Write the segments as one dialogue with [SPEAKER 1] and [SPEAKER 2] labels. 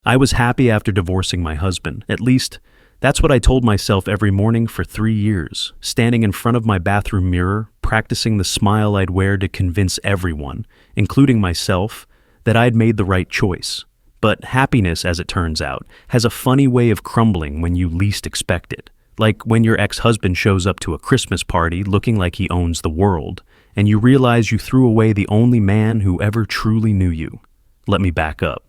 [SPEAKER 1] I was happy after divorcing my husband. At least, that's what I told myself every morning for 3 years, standing in front of my bathroom mirror, practicing the smile I'd wear to convince everyone, including myself, that I'd made the right choice. But happiness, as it turns out, has a funny way of crumbling when you least expect it. Like when your ex-husband shows up to a Christmas party looking like he owns the world, and you realize you threw away the only man who ever truly knew you. Let me back up.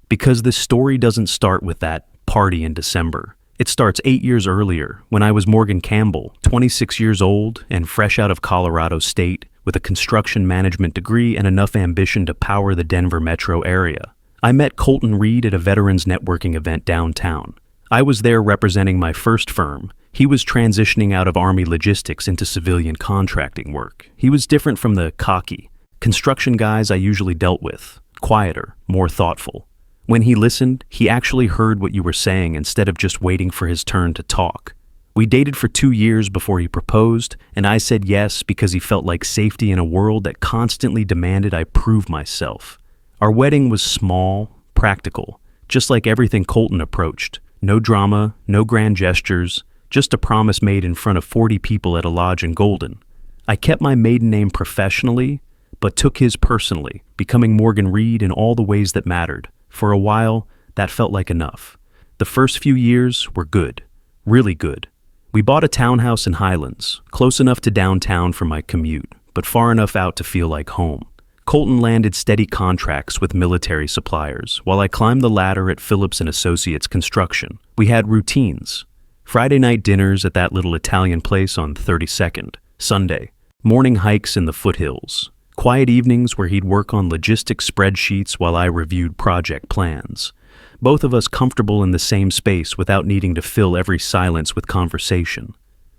[SPEAKER 1] Because this story doesn't start with that party in December. It starts 8 years earlier, when I was Morgan Campbell, 26 years old and fresh out of Colorado State, with a construction management degree and enough ambition to power the Denver metro area. I met Colton Reed at a veterans networking event downtown. I was there representing my first firm. He was transitioning out of Army logistics into civilian contracting work. He was different from the cocky construction guys I usually dealt with, quieter, more thoughtful. When he listened, he actually heard what you were saying instead of just waiting for his turn to talk. We dated for 2 years before he proposed, and I said yes because he felt like safety in a world that constantly demanded I prove myself. Our wedding was small, practical, just like everything Colton approached. No drama, no grand gestures, just a promise made in front of 40 people at a lodge in Golden. I kept my maiden name professionally, but took his personally, becoming Morgan Reed in all the ways that mattered. For a while, that felt like enough. The first few years were good, really good. We bought a townhouse in Highlands, close enough to downtown for my commute, but far enough out to feel like home. Colton landed steady contracts with military suppliers, while I climbed the ladder at Phillips & Associates Construction. We had routines. Friday night dinners at that little Italian place on 32nd. Sunday, morning hikes in the foothills. Quiet evenings where he'd work on logistics spreadsheets while I reviewed project plans. Both of us comfortable in the same space without needing to fill every silence with conversation.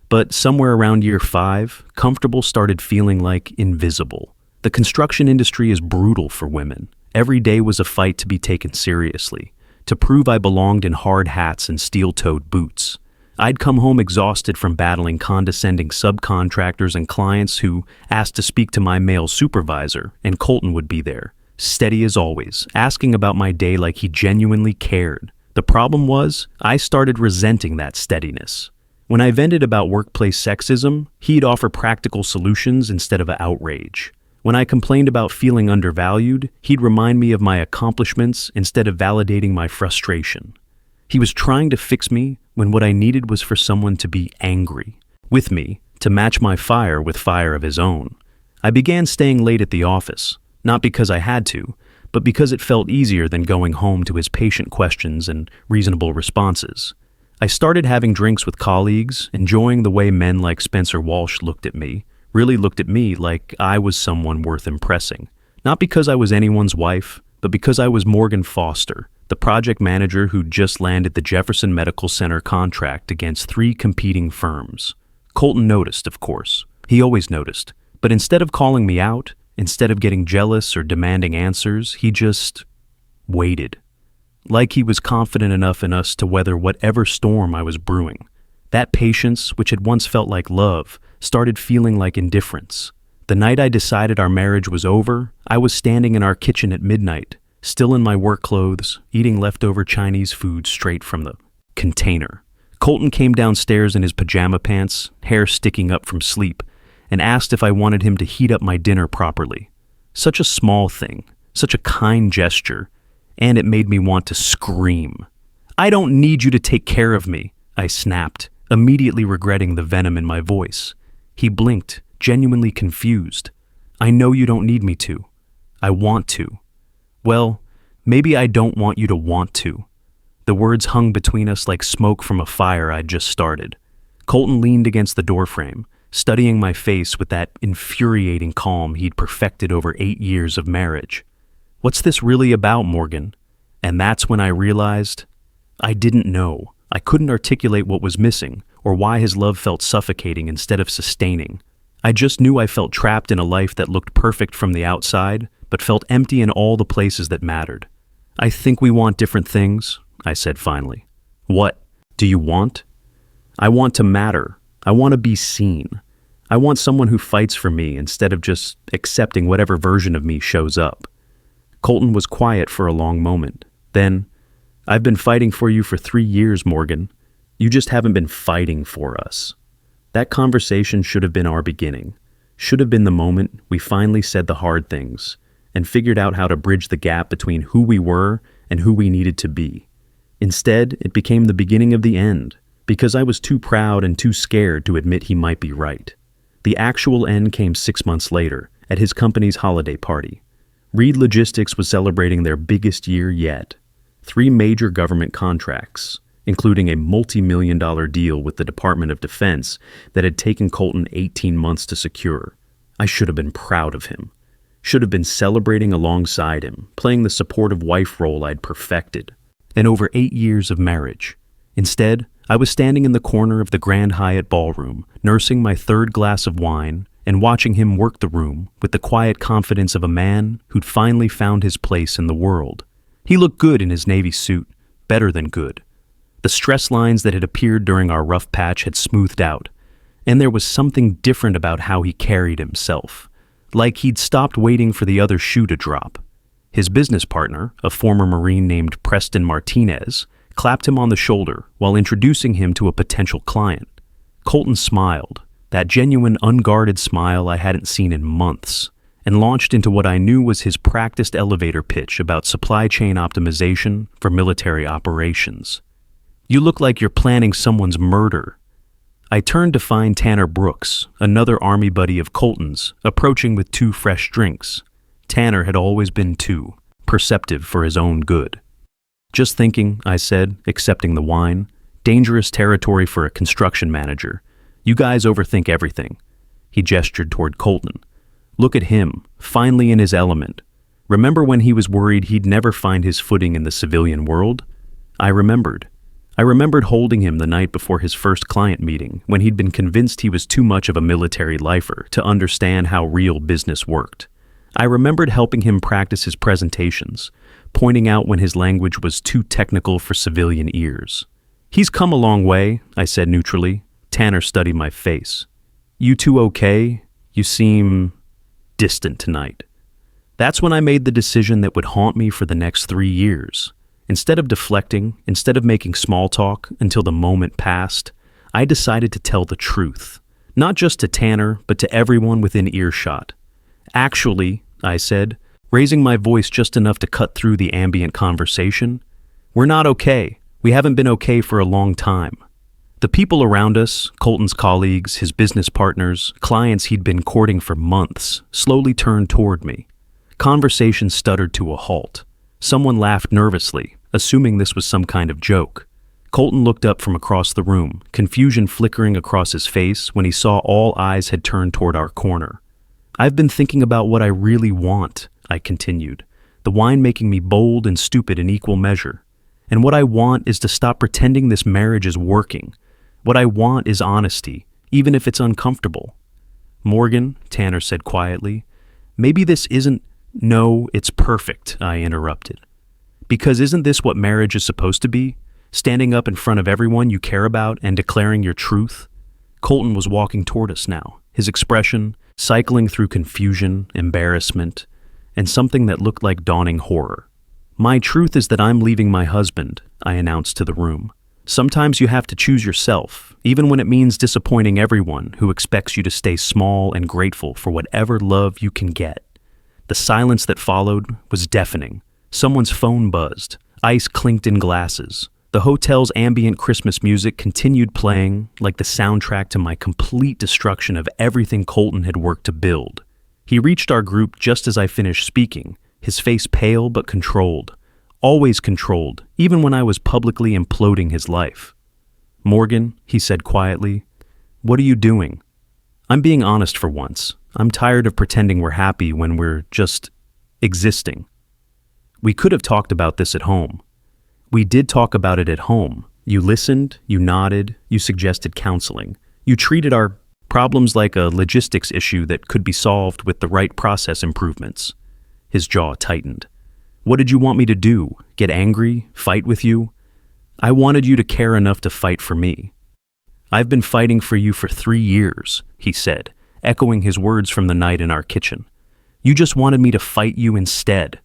[SPEAKER 1] But somewhere around year 5, comfortable started feeling like invisible. The construction industry is brutal for women. Every day was a fight to be taken seriously, to prove I belonged in hard hats and steel-toed boots. I'd come home exhausted from battling condescending subcontractors and clients who asked to speak to my male supervisor, and Colton would be there, steady as always, asking about my day like he genuinely cared. The problem was, I started resenting that steadiness. When I vented about workplace sexism, he'd offer practical solutions instead of outrage. When I complained about feeling undervalued, he'd remind me of my accomplishments instead of validating my frustration. He was trying to fix me when what I needed was for someone to be angry with me, to match my fire with fire of his own. I began staying late at the office, not because I had to, but because it felt easier than going home to his patient questions and reasonable responses. I started having drinks with colleagues, enjoying the way men like Spencer Walsh really looked at me like I was someone worth impressing. Not because I was anyone's wife, but because I was Morgan Foster, the project manager who'd just landed the Jefferson Medical Center contract against 3 competing firms. Colton noticed, of course. He always noticed. But instead of calling me out, instead of getting jealous or demanding answers, he just waited. Like he was confident enough in us to weather whatever storm I was brewing. That patience, which had once felt like love, started feeling like indifference. The night I decided our marriage was over, I was standing in our kitchen at midnight, still in my work clothes, eating leftover Chinese food straight from the container. Colton came downstairs in his pajama pants, hair sticking up from sleep, and asked if I wanted him to heat up my dinner properly. Such a small thing, such a kind gesture, and it made me want to scream. "I don't need you to take care of me," I snapped, immediately regretting the venom in my voice. He blinked, genuinely confused. "I know you don't need me to. I want to." "Well, maybe I don't want you to want to." The words hung between us like smoke from a fire I'd just started. Colton leaned against the doorframe, studying my face with that infuriating calm he'd perfected over 8 years of marriage. "What's this really about, Morgan?" And that's when I realized I didn't know. I couldn't articulate what was missing, or why his love felt suffocating instead of sustaining. I just knew I felt trapped in a life that looked perfect from the outside, but felt empty in all the places that mattered. "I think we want different things," I said finally. "What do you want?" "I want to matter. I want to be seen. I want someone who fights for me instead of just accepting whatever version of me shows up." Colton was quiet for a long moment. Then, I've been fighting for you for 3 years, Morgan. You just haven't been fighting for us. That conversation should have been our beginning. Should have been the moment we finally said the hard things and figured out how to bridge the gap between who we were and who we needed to be. Instead, it became the beginning of the end, because I was too proud and too scared to admit he might be right. The actual end came 6 months later, at his company's holiday party. Reed Logistics was celebrating their biggest year yet. 3 major government contracts, including a multi-million-dollar deal with the Department of Defense that had taken Colton 18 months to secure. I should have been proud of him. Should have been celebrating alongside him, playing the supportive wife role I'd perfected. And over 8 years of marriage. Instead, I was standing in the corner of the Grand Hyatt ballroom, nursing my 3rd glass of wine and watching him work the room with the quiet confidence of a man who'd finally found his place in the world. He looked good in his navy suit, better than good. The stress lines that had appeared during our rough patch had smoothed out, and there was something different about how he carried himself, like he'd stopped waiting for the other shoe to drop. His business partner, a former Marine named Preston Martinez, clapped him on the shoulder while introducing him to a potential client. Colton smiled, that genuine, unguarded smile I hadn't seen in months, and launched into what I knew was his practiced elevator pitch about supply chain optimization for military operations. "You look like you're planning someone's murder." I turned to find Tanner Brooks, another Army buddy of Colton's, approaching with 2 fresh drinks. Tanner had always been too perceptive for his own good. "Just thinking," I said, accepting the wine. "Dangerous territory for a construction manager. You guys overthink everything." He gestured toward Colton. "Look at him, finally in his element. Remember when he was worried he'd never find his footing in the civilian world?" I remembered. I remembered holding him the night before his first client meeting, when he'd been convinced he was too much of a military lifer to understand how real business worked. I remembered helping him practice his presentations, pointing out when his language was too technical for civilian ears. "He's come a long way," I said neutrally. Tanner studied my face. "You two okay? You seem distant tonight." That's when I made the decision that would haunt me for the next 3 years. Instead of deflecting, instead of making small talk until the moment passed, I decided to tell the truth. Not just to Tanner, but to everyone within earshot. "Actually," I said, raising my voice just enough to cut through the ambient conversation, "we're not okay. We haven't been okay for a long time." The people around us, Colton's colleagues, his business partners, clients he'd been courting for months, slowly turned toward me. Conversation stuttered to a halt. Someone laughed nervously, assuming this was some kind of joke. Colton looked up from across the room, confusion flickering across his face when he saw all eyes had turned toward our corner. "I've been thinking about what I really want," I continued, "the wine making me bold and stupid in equal measure. And what I want is to stop pretending this marriage is working. What I want is honesty, even if it's uncomfortable." "Morgan," Tanner said quietly, "maybe this isn't—" "No, it's perfect," I interrupted. "Because isn't this what marriage is supposed to be? Standing up in front of everyone you care about and declaring your truth?" Colton was walking toward us now, his expression cycling through confusion, embarrassment, and something that looked like dawning horror. "My truth is that I'm leaving my husband," I announced to the room. "Sometimes you have to choose yourself, even when it means disappointing everyone who expects you to stay small and grateful for whatever love you can get." The silence that followed was deafening. Someone's phone buzzed. Ice clinked in glasses. The hotel's ambient Christmas music continued playing, like the soundtrack to my complete destruction of everything Colton had worked to build. He reached our group just as I finished speaking, his face pale but controlled. Always controlled, even when I was publicly imploding his life. "Morgan," he said quietly, "what are you doing?" "I'm being honest for once. I'm tired of pretending we're happy when we're just existing." We could have talked about this at home. We did talk about it at home. You listened, you nodded, you suggested counseling. You treated our problems like a logistics issue that could be solved with the right process improvements. His jaw tightened. "What did you want me to do? Get angry? Fight with you?" "I wanted you to care enough to fight for me." "I've been fighting for you for 3 years, he said, echoing his words from the night in our kitchen. "You just wanted me to fight you instead."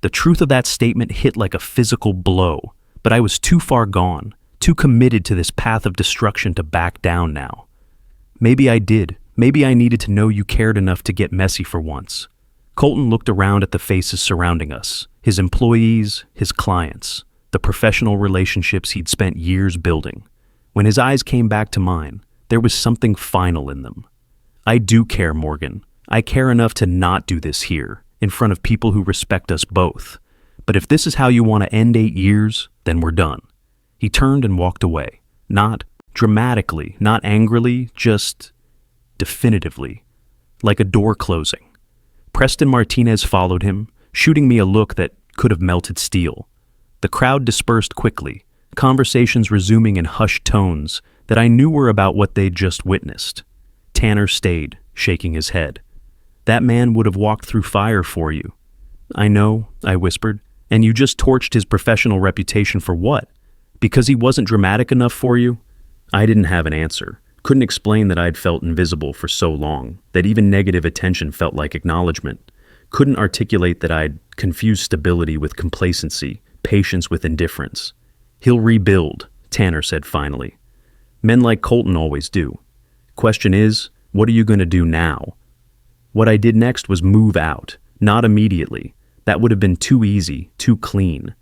[SPEAKER 1] The truth of that statement hit like a physical blow. but I was too far gone, too committed to this path of destruction to back down now. Maybe I did. Maybe I needed to know you cared enough to get messy for once. Colton looked around at the faces surrounding us, his employees, his clients, the professional relationships he'd spent years building. When his eyes came back to mine, there was something final in them. I do care, Morgan. I care enough to not do this here, in front of people who respect us both. But if this is how you want to end 8 years, then we're done. He turned and walked away. Not dramatically, not angrily, just definitively, like a door closing. Preston Martinez followed him, shooting me a look that could have melted steel. The crowd dispersed quickly, conversations resuming in hushed tones that I knew were about what they'd just witnessed. Tanner stayed, shaking his head. That man would have walked through fire for you. I know, I whispered, and you just torched his professional reputation for what? Because he wasn't dramatic enough for you? I didn't have an answer. Couldn't explain that I'd felt invisible for so long, that even negative attention felt like acknowledgement. Couldn't articulate that I'd confused stability with complacency, patience with indifference. He'll rebuild, Tanner said finally. Men like Colton always do. Question is, what are you going to do now? What I did next was move out, not immediately. That would have been too easy, too clean.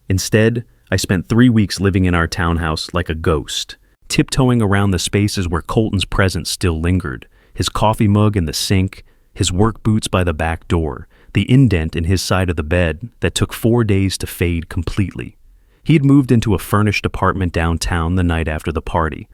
[SPEAKER 1] Instead, I spent 3 weeks living in our townhouse like a ghost, tiptoeing around the spaces where Colton's presence still lingered, his coffee mug in the sink, his work boots by the back door, the indent in his side of the bed that took 4 days to fade completely. He had moved into a furnished apartment downtown the night after the party.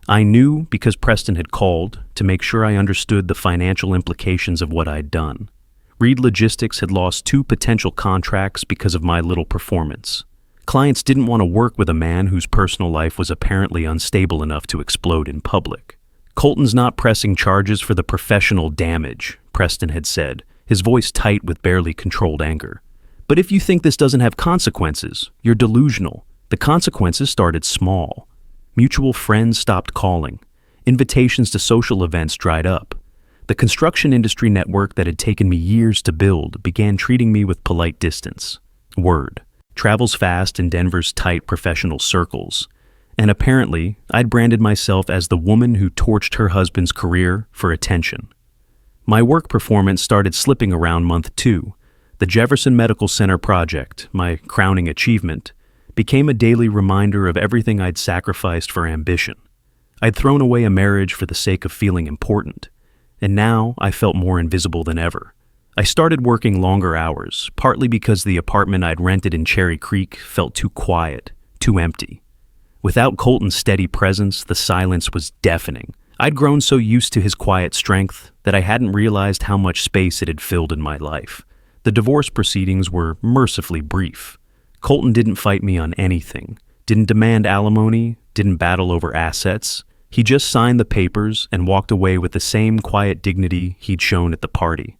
[SPEAKER 1] I knew because Preston had called to make sure I understood the financial implications of what I'd done. Reed Logistics had lost 2 potential contracts because of my little performance. Clients didn't want to work with a man whose personal life was apparently unstable enough to explode in public. Colton's not pressing charges for the professional damage, Preston had said, his voice tight with barely controlled anger. But if you think this doesn't have consequences, you're delusional. The consequences started small. Mutual friends stopped calling. Invitations to social events dried up. The construction industry network that had taken me years to build began treating me with polite distance. Word travels fast in Denver's tight professional circles. And apparently, I'd branded myself as the woman who torched her husband's career for attention. My work performance started slipping around month 2. The Jefferson Medical Center project, my crowning achievement, became a daily reminder of everything I'd sacrificed for ambition. I'd thrown away a marriage for the sake of feeling important, and now I felt more invisible than ever. I started working longer hours, partly because the apartment I'd rented in Cherry Creek felt too quiet, too empty. Without Colton's steady presence, the silence was deafening. I'd grown so used to his quiet strength that I hadn't realized how much space it had filled in my life. The divorce proceedings were mercifully brief. Colton didn't fight me on anything, didn't demand alimony, didn't battle over assets. He just signed the papers and walked away with the same quiet dignity he'd shown at the party.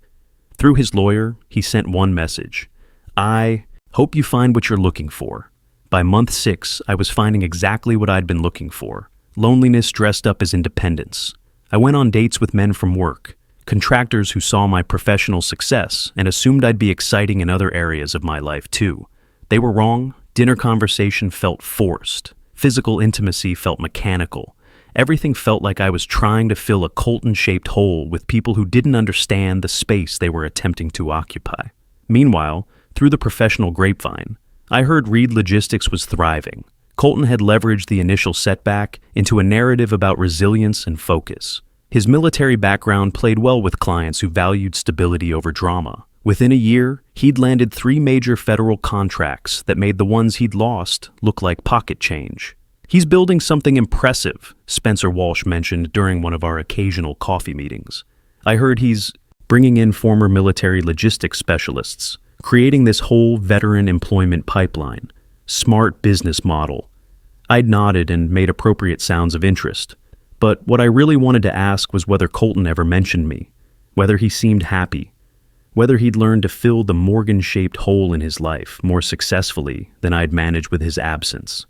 [SPEAKER 1] Through his lawyer, he sent one message. I hope you find what you're looking for. By month 6, I was finding exactly what I'd been looking for. Loneliness dressed up as independence. I went on dates with men from work, contractors who saw my professional success and assumed I'd be exciting in other areas of my life too. They were wrong. Dinner conversation felt forced. Physical intimacy felt mechanical. Everything felt like I was trying to fill a Colton-shaped hole with people who didn't understand the space they were attempting to occupy. Meanwhile, through the professional grapevine, I heard Reed Logistics was thriving. Colton had leveraged the initial setback into a narrative about resilience and focus. His military background played well with clients who valued stability over drama. Within a year, he'd landed 3 major federal contracts that made the ones he'd lost look like pocket change. He's building something impressive, Spencer Walsh mentioned during one of our occasional coffee meetings. I heard he's bringing in former military logistics specialists, creating this whole veteran employment pipeline. Smart business model. I'd nodded and made appropriate sounds of interest. But what I really wanted to ask was whether Colton ever mentioned me, whether he seemed happy, whether he'd learned to fill the Morgan-shaped hole in his life more successfully than I'd managed with his absence.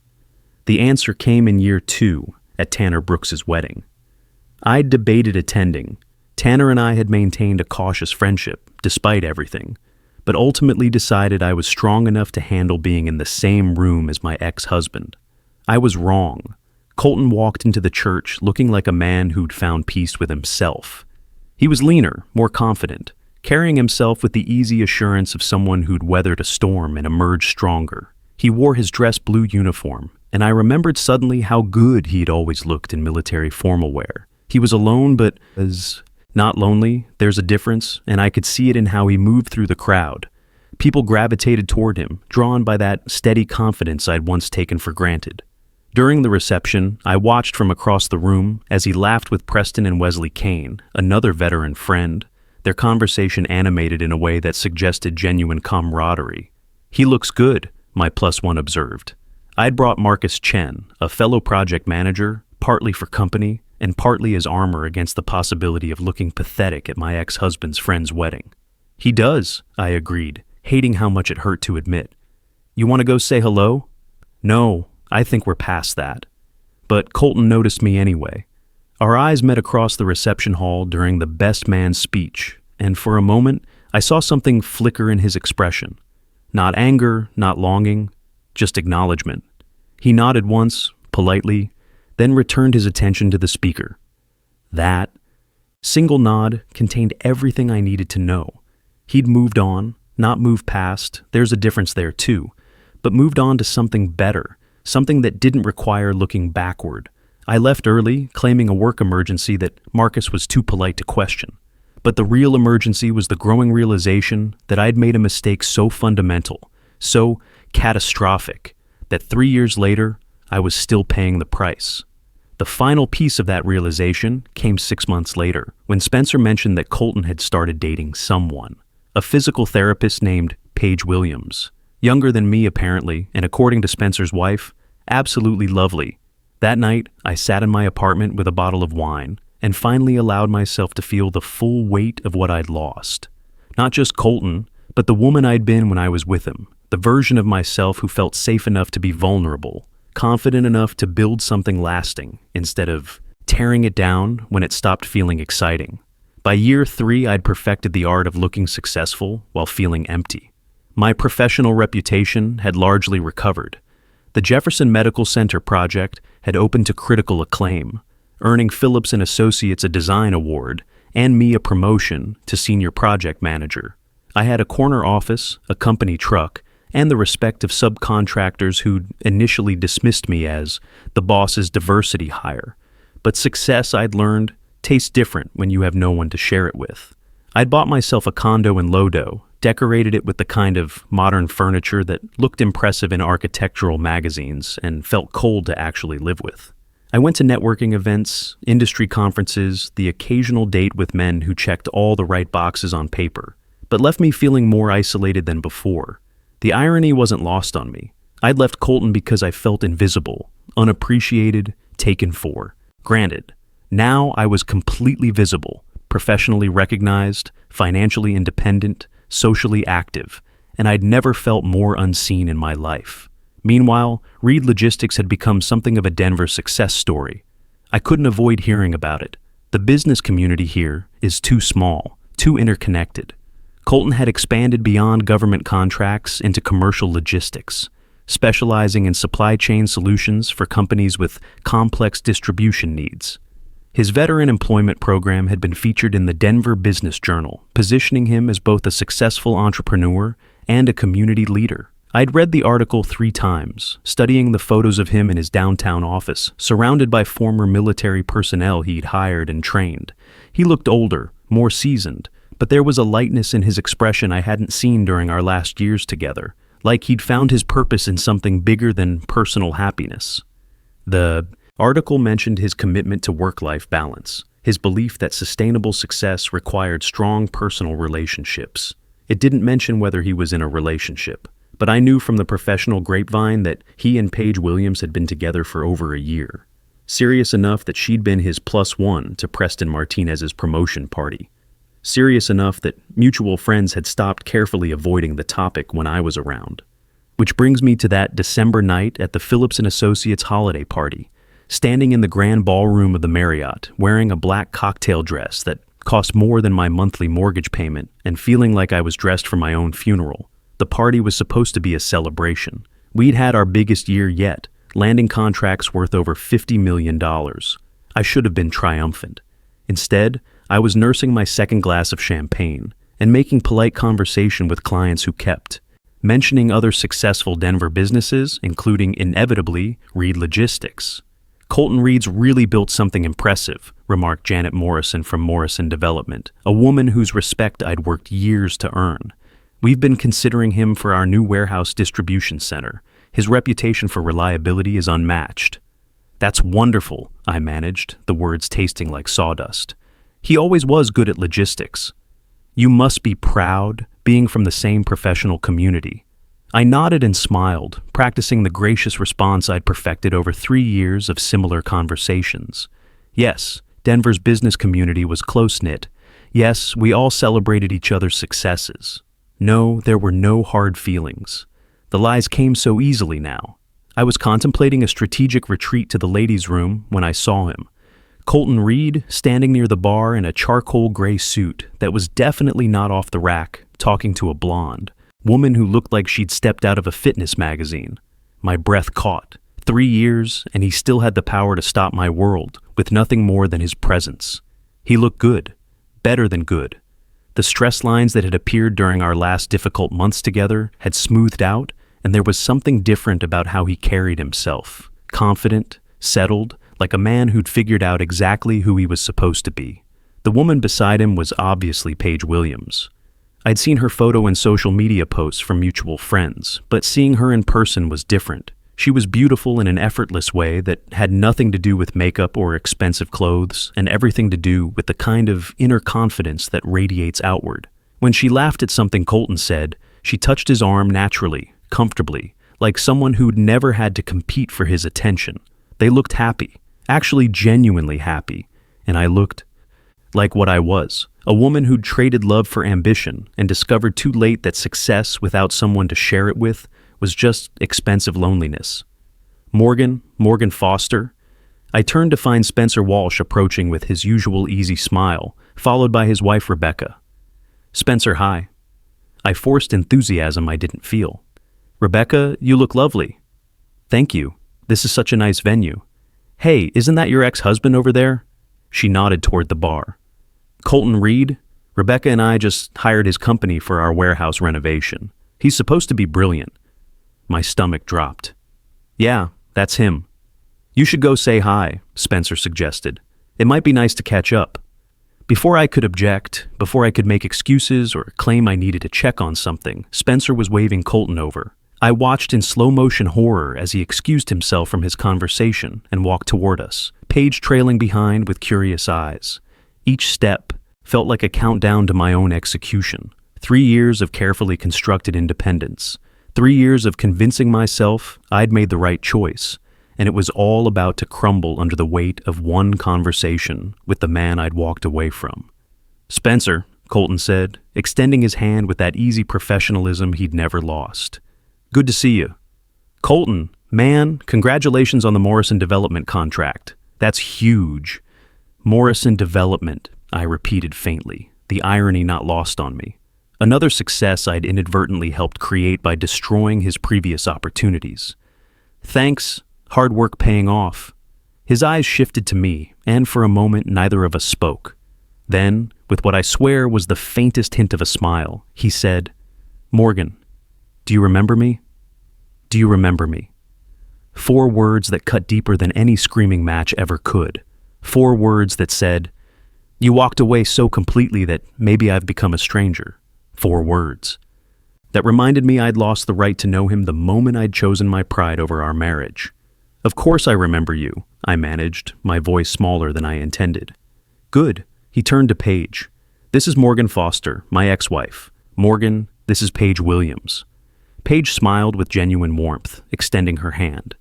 [SPEAKER 1] The answer came in year 2 at Tanner Brooks's wedding. I'd debated attending. Tanner and I had maintained a cautious friendship, despite everything. but ultimately decided I was strong enough to handle being in the same room as my ex-husband. I was wrong. Colton walked into the church looking like a man who'd found peace with himself. He was leaner, more confident, carrying himself with the easy assurance of someone who'd weathered a storm and emerged stronger. He wore his dress blue uniform, and I remembered suddenly how good he'd always looked in military formal wear. He was alone, but as not lonely. There's a difference, and I could see it in how he moved through the crowd. People gravitated toward him, drawn by that steady confidence I'd once taken for granted. During the reception, I watched from across the room as he laughed with Preston and Wesley Kane, another veteran friend, their conversation animated in a way that suggested genuine camaraderie. "He looks good," my +1 observed. I'd brought Marcus Chen, a fellow project manager, partly for company and partly as armor against the possibility of looking pathetic at my ex-husband's friend's wedding. "He does," I agreed, hating how much it hurt to admit. "You want to go say hello?" "No, I think we're past that." But Colton noticed me anyway. Our eyes met across the reception hall during the best man's speech, and for a moment, I saw something flicker in his expression. Not anger, not longing, just acknowledgement. He nodded once, politely, then returned his attention to the speaker. That single nod contained everything I needed to know. He'd moved on, not moved past, there's a difference there too, but moved on to something better, something that didn't require looking backward. I left early, claiming a work emergency that Marcus was too polite to question. But the real emergency was the growing realization that I'd made a mistake so fundamental, so catastrophic, that 3 years later, I was still paying the price. The final piece of that realization came 6 months later, when Spencer mentioned that Colton had started dating someone, a physical therapist named Paige Williams. Younger than me, apparently, and according to Spencer's wife, absolutely lovely. That night, I sat in my apartment with a bottle of wine and finally allowed myself to feel the full weight of what I'd lost. Not just Colton, but the woman I'd been when I was with him, the version of myself who felt safe enough to be vulnerable, confident enough to build something lasting instead of tearing it down when it stopped feeling exciting. By year 3, I'd perfected the art of looking successful while feeling empty. My professional reputation had largely recovered. The Jefferson Medical Center project had opened to critical acclaim, earning Phillips and Associates a design award and me a promotion to senior project manager. I had a corner office, a company truck, and the respect of subcontractors who'd initially dismissed me as the boss's diversity hire. But success, I'd learned, tastes different when you have no one to share it with. I'd bought myself a condo in Lodo, decorated it with the kind of modern furniture that looked impressive in architectural magazines and felt cold to actually live with. I went to networking events, industry conferences, the occasional date with men who checked all the right boxes on paper, but left me feeling more isolated than before. The irony wasn't lost on me. I'd left Colton because I felt invisible, unappreciated, taken for. Granted, now I was completely visible, professionally recognized, financially independent, socially active, and I'd never felt more unseen in my life. Meanwhile, Reed Logistics had become something of a Denver success story. I couldn't avoid hearing about it. The business community here is too small, too interconnected. Colton had expanded beyond government contracts into commercial logistics, specializing in supply chain solutions for companies with complex distribution needs. His veteran employment program had been featured in the Denver Business Journal, positioning him as both a successful entrepreneur and a community leader. I'd read the article 3 times, studying the photos of him in his downtown office, surrounded by former military personnel he'd hired and trained. He looked older, more seasoned, but there was a lightness in his expression I hadn't seen during our last years together, like he'd found his purpose in something bigger than personal happiness. The article mentioned his commitment to work-life balance, his belief that sustainable success required strong personal relationships. It didn't mention whether he was in a relationship, but I knew from the professional grapevine that he and Paige Williams had been together for over a year. Serious enough that she'd been his +1 to Preston Martinez's promotion party. Serious enough that mutual friends had stopped carefully avoiding the topic when I was around. Which brings me to that December night at the Phillips and Associates holiday party, standing in the grand ballroom of the Marriott, wearing a black cocktail dress that cost more than my monthly mortgage payment, and feeling like I was dressed for my own funeral. The party was supposed to be a celebration. We'd had our biggest year yet, landing contracts worth over $50 million. I should have been triumphant. Instead, I was nursing my second glass of champagne and making polite conversation with clients who kept mentioning other successful Denver businesses, including, inevitably, Reed Logistics. "Colton Reed's really built something impressive," remarked Janet Morrison from Morrison Development, a woman whose respect I'd worked years to earn. "We've been considering him for our new warehouse distribution center. His reputation for reliability is unmatched." "That's wonderful," I managed, the words tasting like sawdust. "He always was good at logistics." "You must be proud, being from the same professional community." I nodded and smiled, practicing the gracious response I'd perfected over 3 years of similar conversations. Yes, Denver's business community was close-knit. Yes, we all celebrated each other's successes. No, there were no hard feelings. The lies came so easily now. I was contemplating a strategic retreat to the ladies' room when I saw him. Colton Reed, standing near the bar in a charcoal gray suit that was definitely not off the rack, talking to a blonde woman who looked like she'd stepped out of a fitness magazine. My breath caught. 3 years, and he still had the power to stop my world with nothing more than his presence. He looked good. Better than good. The stress lines that had appeared during our last difficult months together had smoothed out, and there was something different about how he carried himself. Confident, settled, like a man who'd figured out exactly who he was supposed to be. The woman beside him was obviously Paige Williams. I'd seen her photo in social media posts from mutual friends, but seeing her in person was different. She was beautiful in an effortless way that had nothing to do with makeup or expensive clothes, and everything to do with the kind of inner confidence that radiates outward. When she laughed at something Colton said, she touched his arm naturally, comfortably, like someone who'd never had to compete for his attention. They looked happy, actually genuinely happy, and I looked like what I was, a woman who'd traded love for ambition and discovered too late that success without someone to share it with was just expensive loneliness. Morgan Foster. I turned to find Spencer Walsh approaching with his usual easy smile, followed by his wife Rebecca. "Spencer, hi." I forced enthusiasm I didn't feel. "Rebecca, you look lovely." "Thank you. This is such a nice venue." "Hey, isn't that your ex-husband over there?" She nodded toward the bar. "Colton Reed? Rebecca and I just hired his company for our warehouse renovation. He's supposed to be brilliant." My stomach dropped. "Yeah, that's him." "You should go say hi," Spencer suggested. "It might be nice to catch up." Before I could object, before I could make excuses or claim I needed to check on something, Spencer was waving Colton over. I watched in slow-motion horror as he excused himself from his conversation and walked toward us, Paige trailing behind with curious eyes. Each step felt like a countdown to my own execution. 3 years of carefully constructed independence. 3 years of convincing myself I'd made the right choice, and it was all about to crumble under the weight of one conversation with the man I'd walked away from. "Spencer," Colton said, extending his hand with that easy professionalism he'd never lost. "Good to see you." "Colton, man, congratulations on the Morrison Development contract. That's huge." "Morrison Development," I repeated faintly, the irony not lost on me. Another success I'd inadvertently helped create by destroying his previous opportunities. "Thanks, hard work paying off." His eyes shifted to me, and for a moment neither of us spoke. Then, with what I swear was the faintest hint of a smile, he said, "Morgan, do you remember me? Do you remember me?" 4 words that cut deeper than any screaming match ever could. 4 words that said, "You walked away so completely that maybe I've become a stranger." 4 words that reminded me I'd lost the right to know him the moment I'd chosen my pride over our marriage. "Of course I remember you," I managed, my voice smaller than I intended. "Good." He turned to Paige. "This is Morgan Foster, my ex-wife. Morgan, this is Paige Williams." Paige smiled with genuine warmth, extending her hand.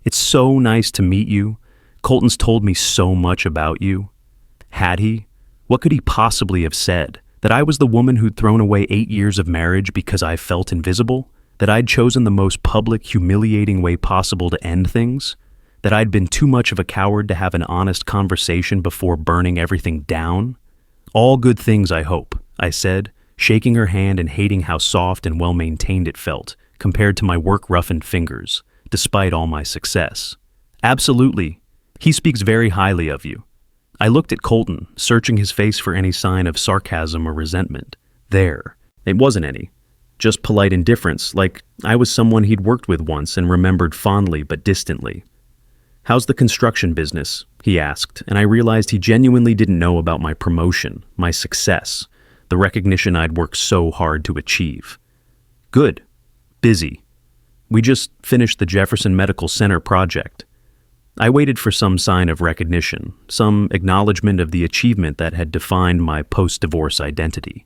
[SPEAKER 1] "It's so nice to meet you. Colton's told me so much about you." Had he? What could he possibly have said? That I was the woman who'd thrown away 8 years of marriage because I felt invisible? That I'd chosen the most public, humiliating way possible to end things? That I'd been too much of a coward to have an honest conversation before burning everything down? All good things, I hope, I said, shaking her hand and hating how soft and well-maintained it felt, compared to my work-roughened fingers, despite all my success. Absolutely. He speaks very highly of you. I looked at Colton, searching his face for any sign of sarcasm or resentment. There. It wasn't any. Just polite indifference, like I was someone he'd worked with once and remembered fondly but distantly. "How's the construction business?" he asked, and I realized he genuinely didn't know about my promotion, my success, the recognition I'd worked so hard to achieve. "Good. Busy. We just finished the Jefferson Medical Center project." I waited for some sign of recognition, some acknowledgement of the achievement that had defined my post-divorce identity.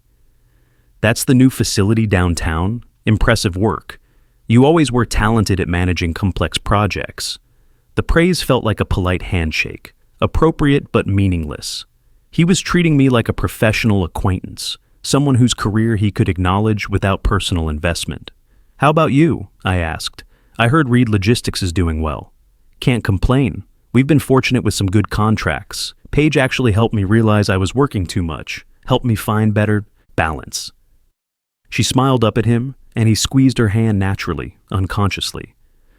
[SPEAKER 1] "That's the new facility downtown? Impressive work. You always were talented at managing complex projects." The praise felt like a polite handshake, appropriate but meaningless. He was treating me like a professional acquaintance, someone whose career he could acknowledge without personal investment. "How about you?" I asked. "I heard Reed Logistics is doing well." "Can't complain. We've been fortunate with some good contracts. Paige actually helped me realize I was working too much, helped me find better balance." She smiled up at him, and he squeezed her hand naturally, unconsciously.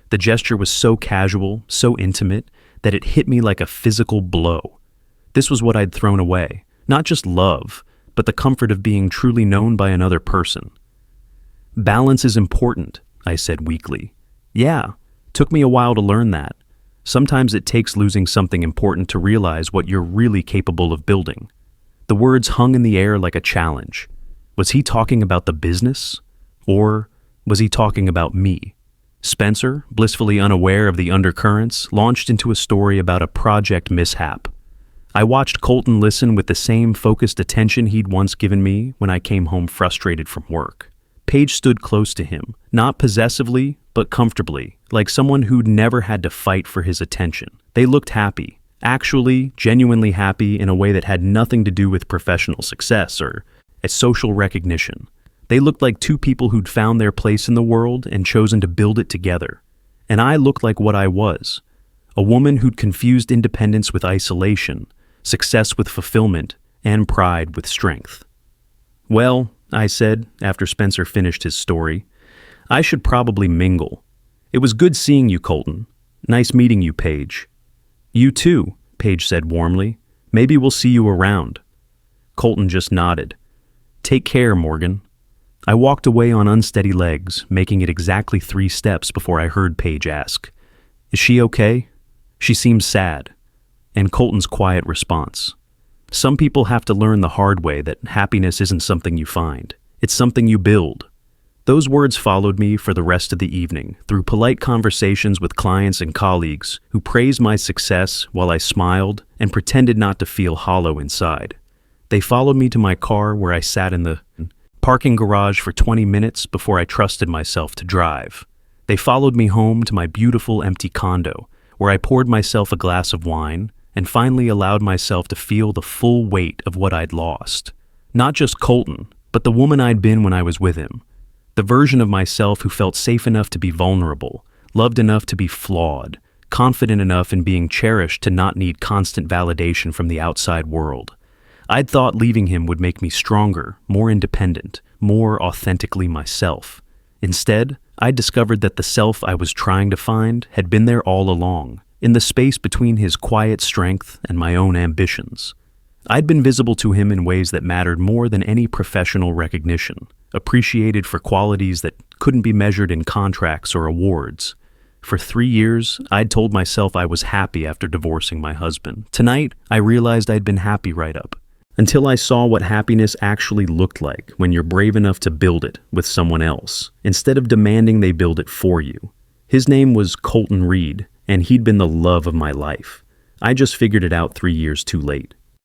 [SPEAKER 1] The gesture was so casual, so intimate, that it hit me like a physical blow. This was what I'd thrown away, not just love, but the comfort of being truly known by another person. "Balance is important," I said weakly. "Yeah, took me a while to learn that. Sometimes it takes losing something important to realize what you're really capable of building." The words hung in the air like a challenge. Was he talking about the business? Or was he talking about me? Spencer, blissfully unaware of the undercurrents, launched into a story about a project mishap. I watched Colton listen with the same focused attention he'd once given me when I came home frustrated from work. Paige stood close to him, not possessively, but comfortably, like someone who'd never had to fight for his attention. They looked happy, actually, genuinely happy in a way that had nothing to do with professional success or a social recognition. They looked like two people who'd found their place in the world and chosen to build it together. And I looked like what I was, a woman who'd confused independence with isolation, success with fulfillment, and pride with strength. "Well," I said, after Spencer finished his story, "I should probably mingle. It was good seeing you, Colton. Nice meeting you, Paige." "You too," Paige said warmly. "Maybe we'll see you around." Colton just nodded. "Take care, Morgan." I walked away on unsteady legs, making it exactly 3 steps before I heard Paige ask, "Is she okay?" "She seems sad." And Colton's quiet response, "Some people have to learn the hard way that happiness isn't something you find. It's something you build." Those words followed me for the rest of the evening, through polite conversations with clients and colleagues who praised my success while I smiled and pretended not to feel hollow inside. They followed me to my car, where I sat in the parking garage for 20 minutes before I trusted myself to drive. They followed me home to my beautiful empty condo, where I poured myself a glass of wine and finally allowed myself to feel the full weight of what I'd lost. Not just Colton, but the woman I'd been when I was with him. The version of myself who felt safe enough to be vulnerable, loved enough to be flawed, confident enough in being cherished to not need constant validation from the outside world. I'd thought leaving him would make me stronger, more independent, more authentically myself. Instead, I discovered that the self I was trying to find had been there all along, in the space between his quiet strength and my own ambitions. I'd been visible to him in ways that mattered more than any professional recognition, appreciated for qualities that couldn't be measured in contracts or awards. For 3 years, I'd told myself I was happy after divorcing my husband. Tonight, I realized I'd been happy right up. Until I saw what happiness actually looked like when you're brave enough to build it with someone else, instead of demanding they build it for you. His name was Colton Reed, and he'd been the love of my life. I just figured it out 3 years too late.